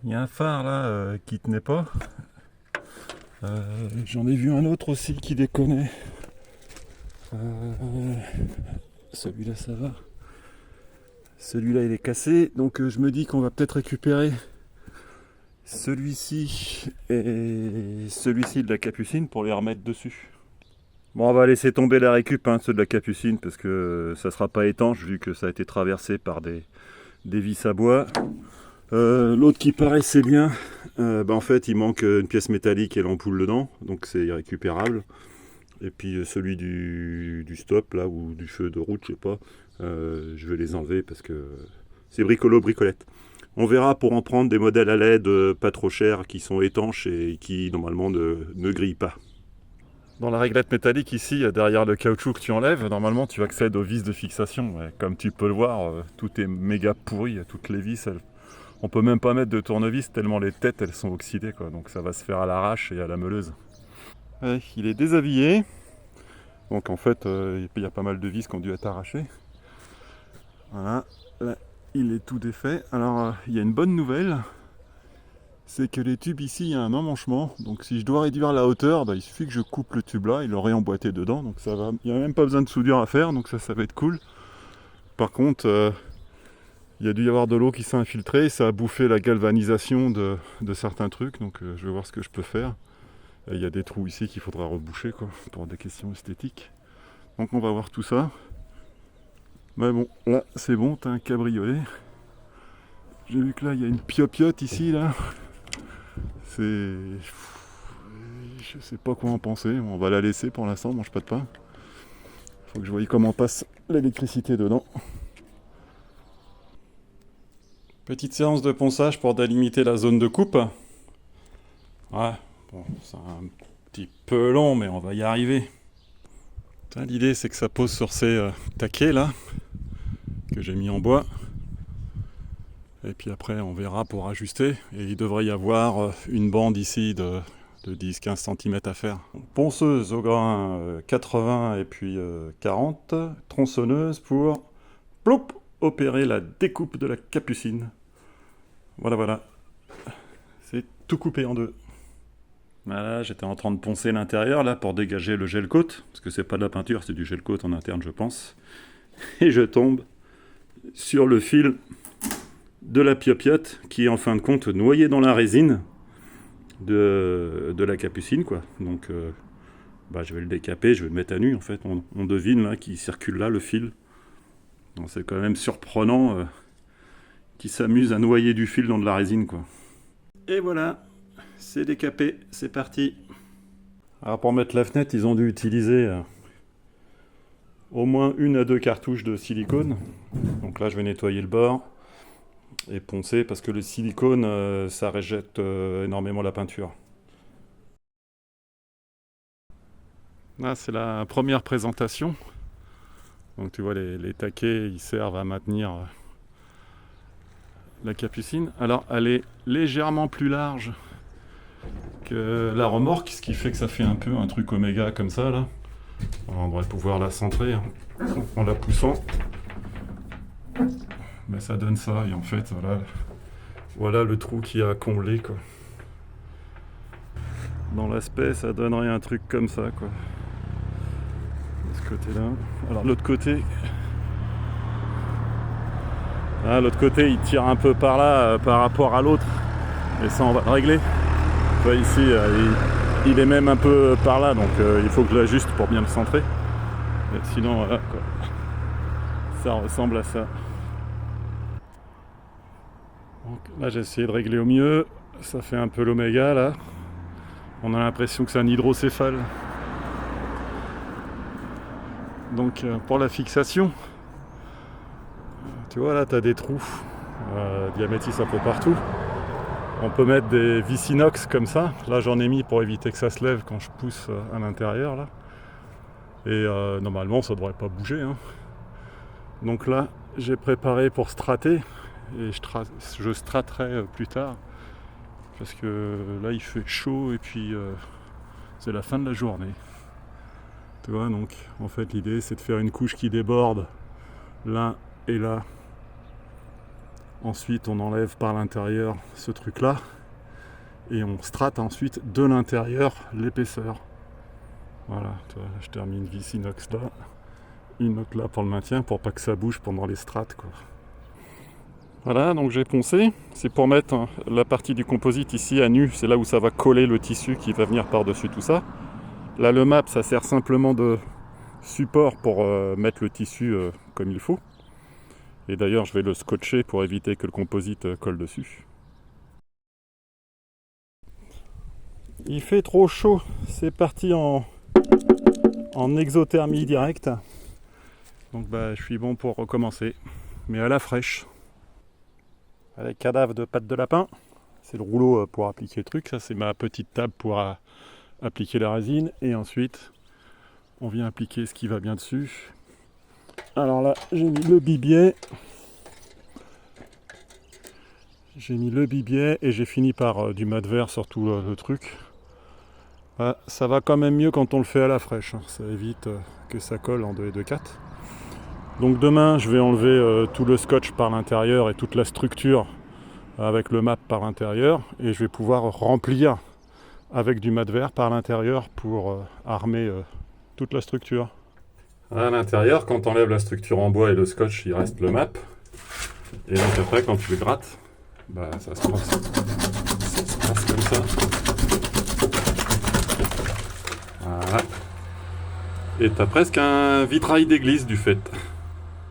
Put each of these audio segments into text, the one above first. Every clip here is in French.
Il y a un phare là qui tenait pas. J'en ai vu un autre aussi qui déconnait. Celui-là ça va. Celui-là il est cassé. Donc je me dis qu'on va peut-être récupérer celui-ci et celui-ci de la Capucine pour les remettre dessus. Bon, on va laisser tomber la récup, ceux de la Capucine, parce que ça sera pas étanche vu que ça a été traversé par des vis à bois. L'autre qui paraissait bien, en fait il manque une pièce métallique et l'ampoule dedans, donc c'est irrécupérable. Et puis celui du stop là, ou du feu de route, je sais pas, je vais les enlever parce que c'est bricolette. On verra pour en prendre des modèles à LED pas trop chers, qui sont étanches et qui normalement ne grillent pas. Dans la réglette métallique ici, derrière le caoutchouc que tu enlèves, normalement tu accèdes aux vis de fixation. Ouais, comme tu peux le voir, tout est méga pourri, toutes les vis, on peut même pas mettre de tournevis tellement les têtes elles sont oxydées quoi. Donc ça va se faire à l'arrache et à la meuleuse. Ouais, il est déshabillé, donc en fait il y a pas mal de vis qui ont dû être arrachées. Voilà, là il est tout défait. Alors il y a une bonne nouvelle, c'est que les tubes ici, il y a un emmanchement, donc si je dois réduire la hauteur, il suffit que je coupe le tube là, il est réemboîté dedans, donc ça va, il n'y a même pas besoin de soudure à faire, donc ça va être cool. Par contre, il y a dû y avoir de l'eau qui s'est infiltrée, ça a bouffé la galvanisation de certains trucs, donc je vais voir ce que je peux faire. Et il y a des trous ici qu'il faudra reboucher quoi, pour des questions esthétiques. Donc on va voir tout ça. Mais bon, là c'est bon, t'as un cabriolet. J'ai vu que là il y a une piopiote ici là. C'est... Je sais pas quoi en penser, on va la laisser pour l'instant, on mange pas de pain. Faut que je voie comment passe l'électricité dedans. Petite séance de ponçage pour délimiter la zone de coupe. Ouais, bon, c'est un petit peu long, mais on va y arriver. L'idée c'est que ça pose sur ces taquets là, que j'ai mis en bois. Et puis après on verra pour ajuster. Et il devrait y avoir une bande ici de 10-15 cm à faire. Ponceuse au grain 80 et puis 40. Tronçonneuse pour ploup, opérer la découpe de la capucine. Voilà. C'est tout coupé en deux. Voilà, j'étais en train de poncer l'intérieur là pour dégager le gel coat, parce que c'est pas de la peinture, c'est du gel coat en interne je pense. Et je tombe sur le fil de la piopiote qui est en fin de compte noyé dans la résine de la capucine quoi. Donc je vais le décaper, je vais le mettre à nu en fait. On devine là qu'il circule là le fil. Donc c'est quand même surprenant qu'il s'amuse à noyer du fil dans de la résine quoi. Et voilà, c'est décapé, c'est parti. Alors pour mettre la fenêtre, ils ont dû utiliser au moins 1 à 2 cartouches de silicone. Donc là je vais nettoyer le bord et poncer parce que le silicone ça rejette énormément la peinture. Là c'est la première présentation. Donc tu vois les taquets ils servent à maintenir la capucine. Alors elle est légèrement plus large que la remorque, ce qui fait que ça fait un peu un truc oméga comme ça là. On devrait pouvoir la centrer en la poussant. Mais ça donne ça, et en fait voilà le trou qu'il y a à combler quoi. Dans l'aspect ça donnerait un truc comme ça quoi. De ce côté là. Alors l'autre côté. Ah, l'autre côté il tire un peu par là par rapport à l'autre. Et ça on va le régler. Tu vois ici il est même un peu par là, donc il faut que je l'ajuste pour bien le centrer. Et sinon voilà quoi. Ça ressemble à ça. Donc là j'ai essayé de régler au mieux. Ça fait un peu l'oméga là. On a l'impression que c'est un hydrocéphale. Donc pour la fixation, tu vois là tu as des trous diamétis un peu partout. On peut mettre des vis inox comme ça. Là j'en ai mis pour éviter que ça se lève quand je pousse à l'intérieur là. Et normalement ça devrait pas bouger hein. Donc là j'ai préparé pour strater. Et je straterai plus tard. Parce que là il fait chaud et puis c'est la fin de la journée. Tu vois, donc en fait l'idée c'est de faire une couche qui déborde là et là Ensuite, on enlève par l'intérieur ce truc-là. Et on strate ensuite de l'intérieur l'épaisseur. Voilà, tu vois, je termine vis inox là. Une autre là pour le maintien, pour pas que ça bouge pendant les strates, quoi. Voilà, donc j'ai poncé. C'est pour mettre la partie du composite ici à nu. C'est là où ça va coller le tissu qui va venir par-dessus tout ça. Là, le map, ça sert simplement de support pour mettre le tissu comme il faut. Et d'ailleurs, je vais le scotcher pour éviter que le composite colle dessus. Il fait trop chaud. C'est parti en exothermie directe. Donc je suis bon pour recommencer. Mais à la fraîche. Avec cadavre de pâte de lapin. C'est le rouleau pour appliquer le truc. Ça, c'est ma petite table pour appliquer la résine. Et ensuite, on vient appliquer ce qui va bien dessus. Alors là, j'ai mis le bibier. Et j'ai fini par du mat vert sur tout le truc. Ça va quand même mieux quand on le fait à la fraîche. Ça évite que ça colle en 2 et 2, 4. Donc demain, je vais enlever tout le scotch par l'intérieur et toute la structure avec le map par l'intérieur. Et je vais pouvoir remplir avec du mat vert par l'intérieur pour armer toute la structure. À l'intérieur, quand on enlève la structure en bois et le scotch, il reste le map. Et donc après, quand tu le grattes, ça se passe comme ça. Voilà. Et t'as presque un vitrail d'église du fait.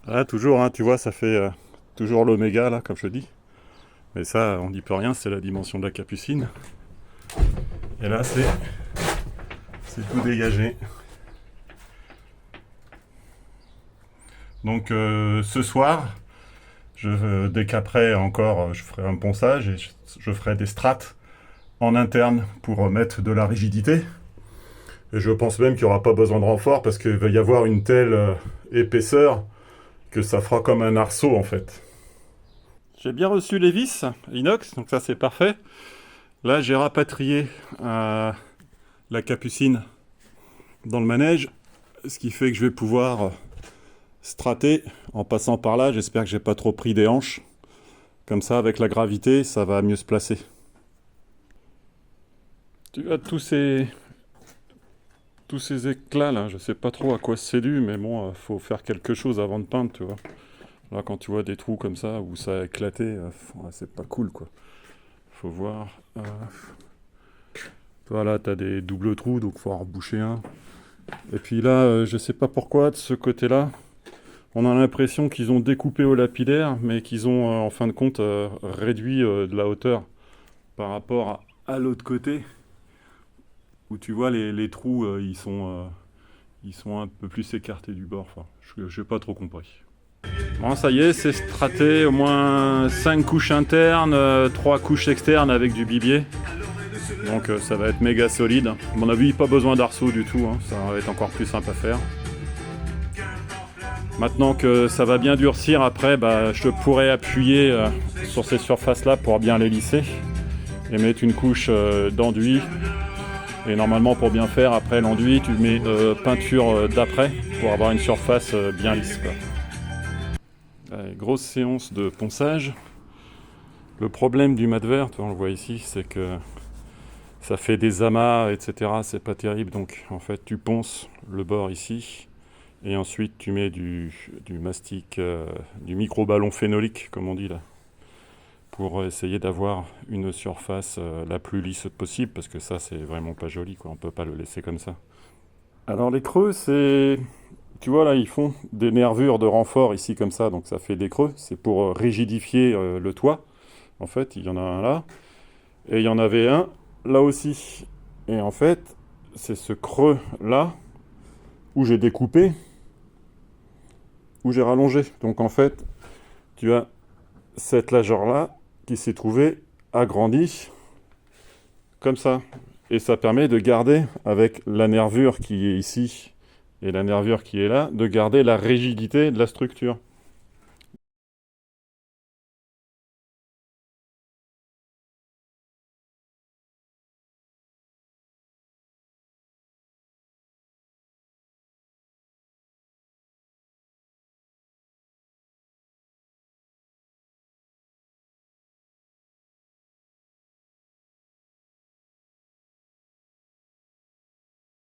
Ah, toujours, hein, tu vois, ça fait toujours l'oméga, là, comme je dis. Mais ça, on n'y peut rien, c'est la dimension de la capucine. Et là, c'est tout dégagé. Donc, ce soir, dès qu'après, encore, je ferai un ponçage et je ferai des strates en interne pour mettre de la rigidité. Et je pense même qu'il n'y aura pas besoin de renfort parce qu'il va y avoir une telle épaisseur que ça fera comme un arceau en fait. J'ai bien reçu les vis inox, donc ça c'est parfait. Là j'ai rapatrié la capucine dans le manège, ce qui fait que je vais pouvoir strater en passant par là. J'espère que j'ai pas trop pris des hanches. Comme ça avec la gravité ça va mieux se placer. Tu as tous ces éclats là, je sais pas trop à quoi c'est dû, mais bon, faut faire quelque chose avant de peindre, tu vois. Là, quand tu vois des trous comme ça où ça a éclaté, c'est pas cool, quoi. Faut voir. Voilà, t'as des doubles trous, donc faut en reboucher un. Et puis là, je sais pas pourquoi, de ce côté-là, on a l'impression qu'ils ont découpé au lapidaire, mais qu'ils ont, en fin de compte, réduit de la hauteur par rapport à l'autre côté, où tu vois les trous, ils sont un peu plus écartés du bord. Enfin, je n'ai pas trop compris. Bon, ça y est, c'est straté, au moins 5 couches internes, 3 couches externes avec du bibier. Donc ça va être méga solide. À mon avis, pas besoin d'arceau du tout, hein. Ça va être encore plus simple à faire. Maintenant que ça va bien durcir, après, je pourrais appuyer sur ces surfaces-là pour bien les lisser et mettre une couche d'enduit. Et normalement, pour bien faire, après l'enduit, tu mets peinture d'après pour avoir une surface bien lisse, quoi. Allez, grosse séance de ponçage. Le problème du mat vert, on le voit ici, c'est que ça fait des amas, etc. C'est pas terrible. Donc en fait, tu ponces le bord ici et ensuite tu mets du mastic, du micro-ballon phénolique, comme on dit là, pour essayer d'avoir une surface la plus lisse possible, parce que ça, c'est vraiment pas joli, quoi. On peut pas le laisser comme ça. Alors les creux, c'est... Tu vois là, ils font des nervures de renfort ici comme ça, donc ça fait des creux. C'est pour rigidifier le toit. En fait, il y en a un là. Et il y en avait un là aussi. Et en fait, c'est ce creux là où j'ai découpé, où j'ai rallongé. Donc en fait, tu as cette largeur là qui s'est trouvée agrandie comme ça. Et ça permet de garder, avec la nervure qui est ici et la nervure qui est là, de garder la rigidité de la structure.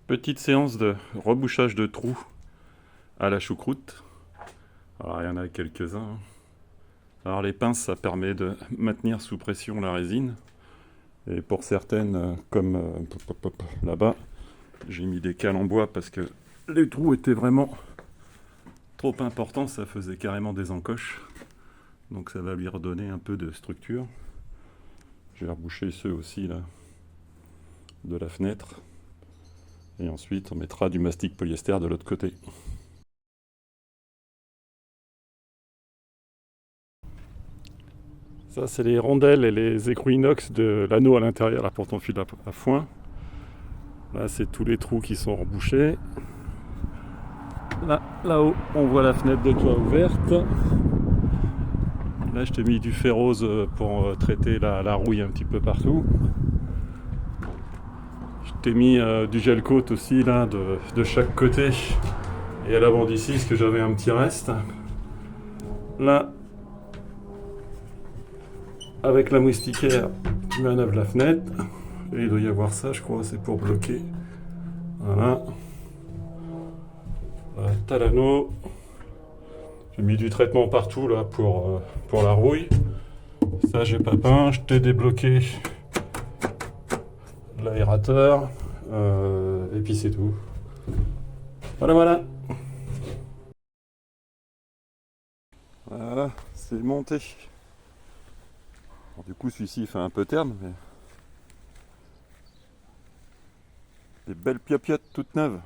Petite séance de rebouchage de trous à la choucroute. Alors il y en a quelques-uns, hein. Alors les pinces, ça permet de maintenir sous pression la résine. Et pour certaines, comme là-bas, j'ai mis des cales en bois parce que les trous étaient vraiment trop importants, ça faisait carrément des encoches. Donc ça va lui redonner un peu de structure. Je vais reboucher ceux aussi là, de la fenêtre. Et ensuite on mettra du mastic polyester de l'autre côté. Ça, c'est les rondelles et les écrous inox de l'anneau à l'intérieur là, pour ton fil à foin. Là, c'est tous les trous qui sont rebouchés. Là, là-haut, on voit la fenêtre de toit ouverte. Là, je t'ai mis du ferrose pour traiter la rouille un petit peu partout. Je t'ai mis du gel coat aussi là de chaque côté et à l'avant d'ici parce que j'avais un petit reste. Là, avec la moustiquaire, tu manœuvres la fenêtre. Et il doit y avoir ça, je crois, c'est pour bloquer. Voilà. Là, t'as l'anneau. J'ai mis du traitement partout là pour la rouille. Ça, j'ai pas peint. Je t'ai débloqué l'aérateur. Et puis c'est tout. Voilà, voilà. Voilà, c'est monté. Alors, du coup, celui-ci il fait un peu terne, mais des belles piopiottes toutes neuves.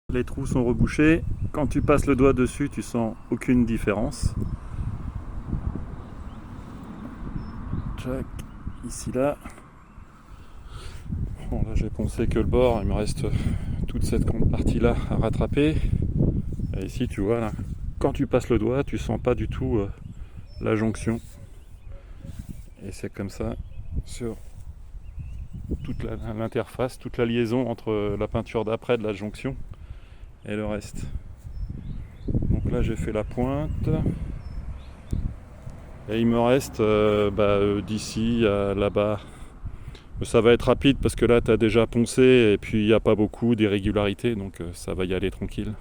Les trous sont rebouchés. Quand tu passes le doigt dessus, tu sens aucune différence. Tac, ici là. Bon, là j'ai poncé que le bord, il me reste toute cette partie là à rattraper. Et ici tu vois là, quand tu passes le doigt, tu sens pas du tout la jonction. Et c'est comme ça sur toute l'interface, toute la liaison entre la peinture d'après de la jonction et le reste. Donc là j'ai fait la pointe. Et il me reste d'ici à là-bas. Ça va être rapide parce que là tu as déjà poncé et puis il n'y a pas beaucoup d'irrégularités, donc ça va y aller tranquille.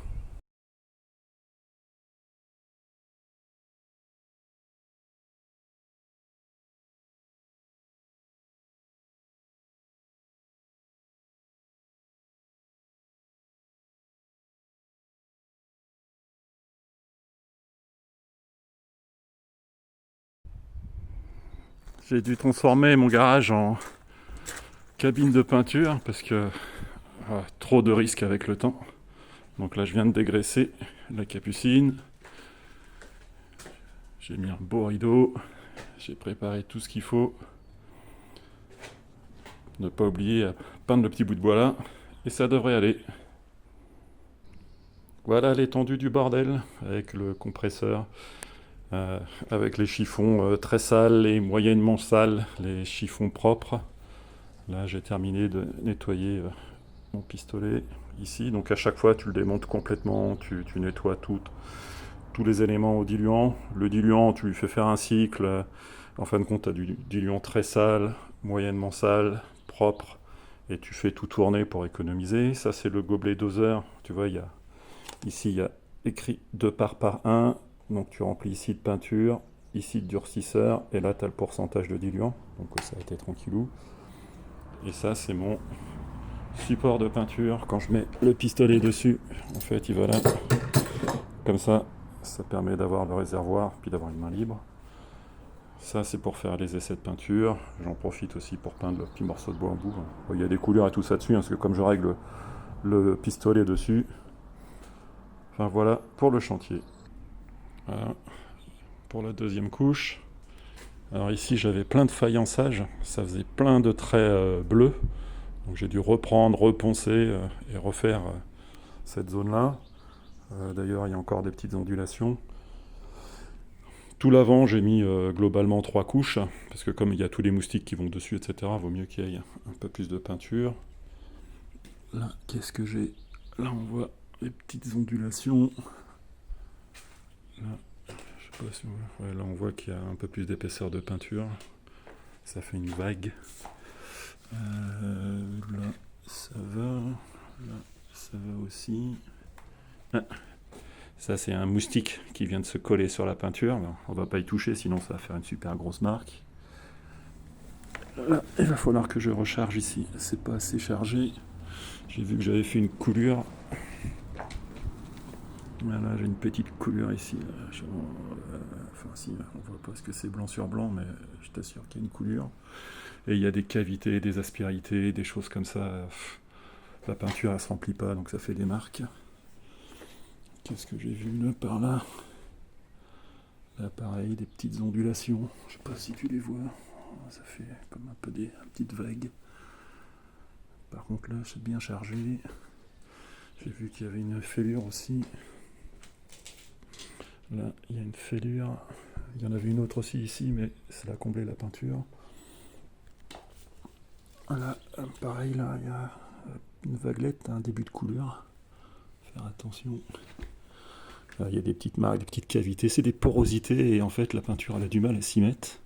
J'ai dû transformer mon garage en cabine de peinture parce que trop de risques avec le temps. Donc là je viens de dégraisser la capucine. J'ai mis un beau rideau. J'ai préparé tout ce qu'il faut. Ne pas oublier à peindre le petit bout de bois là. Et ça devrait aller. Voilà l'étendue du bordel avec le compresseur. Avec les chiffons très sales et moyennement sales, les chiffons propres. Là j'ai terminé de nettoyer mon pistolet ici, donc à chaque fois tu le démontes complètement, tu nettoies tous les éléments au diluant. Le diluant, tu lui fais faire un cycle, en fin de compte tu as du diluant très sale, moyennement sale, propre, et tu fais tout tourner pour économiser. Ça c'est le gobelet doseur, tu vois, ici il y a écrit 2 parts par 1, donc tu remplis ici de peinture, ici de durcisseur, et là tu as le pourcentage de diluant, donc ça a été tranquillou. Et ça c'est mon support de peinture, quand je mets le pistolet dessus, en fait il va là, comme ça permet d'avoir le réservoir, puis d'avoir une main libre. Ça c'est pour faire les essais de peinture, j'en profite aussi pour peindre le petit morceau de bois en bout. Il y a des couleurs et tout ça dessus, hein, parce que comme je règle le pistolet dessus, enfin voilà pour le chantier. Voilà. Pour la deuxième couche. Alors ici j'avais plein de faïençage, ça faisait plein de traits bleus. Donc j'ai dû reprendre, reponcer et refaire cette zone-là. D'ailleurs, il y a encore des petites ondulations. Tout l'avant, j'ai mis globalement 3 couches, parce que comme il y a tous les moustiques qui vont dessus, etc., il vaut mieux qu'il y ait un peu plus de peinture. Là, qu'est-ce que j'ai? Là, on voit les petites ondulations. Là, je sais pas si on voit. Ouais, là, on voit qu'il y a un peu plus d'épaisseur de peinture. Ça fait une vague. Là, ça va. Là, ça va aussi. Ah. Ça, c'est un moustique qui vient de se coller sur la peinture. On va pas y toucher, sinon ça va faire une super grosse marque. Là, il va falloir que je recharge ici. C'est pas assez chargé. J'ai vu que j'avais fait une coulure. Voilà, j'ai une petite coulure ici. Enfin, si, on voit pas ce que c'est blanc sur blanc, mais je t'assure qu'il y a une coulure. Et il y a des cavités, des aspérités, des choses comme ça. La peinture, elle se remplit pas, donc ça fait des marques. Qu'est-ce que j'ai vu là par là? Là, pareil, des petites ondulations. Je sais pas si tu les vois. Ça fait comme un peu des petites vagues. Par contre, là, c'est bien chargé. J'ai vu qu'il y avait une fêlure aussi. Là, il y a une fêlure. Il y en avait une autre aussi ici, mais ça a comblé la peinture. Là, pareil, là, il y a une vaguelette, un début de couleur. Faire attention. Là, il y a des petites marques, des petites cavités. C'est des porosités et en fait, la peinture, elle a du mal à s'y mettre.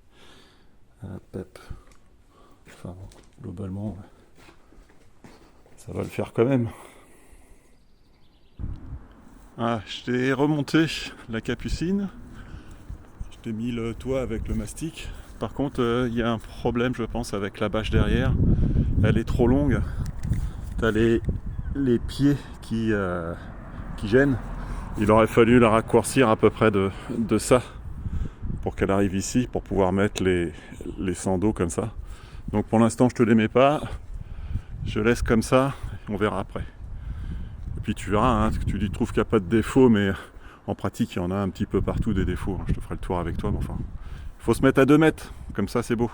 Pep. Enfin, bon, globalement, ça va le faire quand même. Ah, je t'ai remonté la capucine. Je t'ai mis le toit avec le mastic. Par contre, il y a un problème, je pense, avec la bâche derrière. Elle est trop longue. T'as les pieds qui gênent. Il aurait fallu la raccourcir à peu près de ça pour qu'elle arrive ici, pour pouvoir mettre les sandaux comme ça. Donc pour l'instant, je te les mets pas. Je laisse comme ça, on verra après. Et puis tu verras, hein, tu trouves qu'il n'y a pas de défaut, mais en pratique, il y en a un petit peu partout des défauts. Je te ferai le tour avec toi, mais enfin, il faut se mettre à 2 mètres, comme ça c'est beau.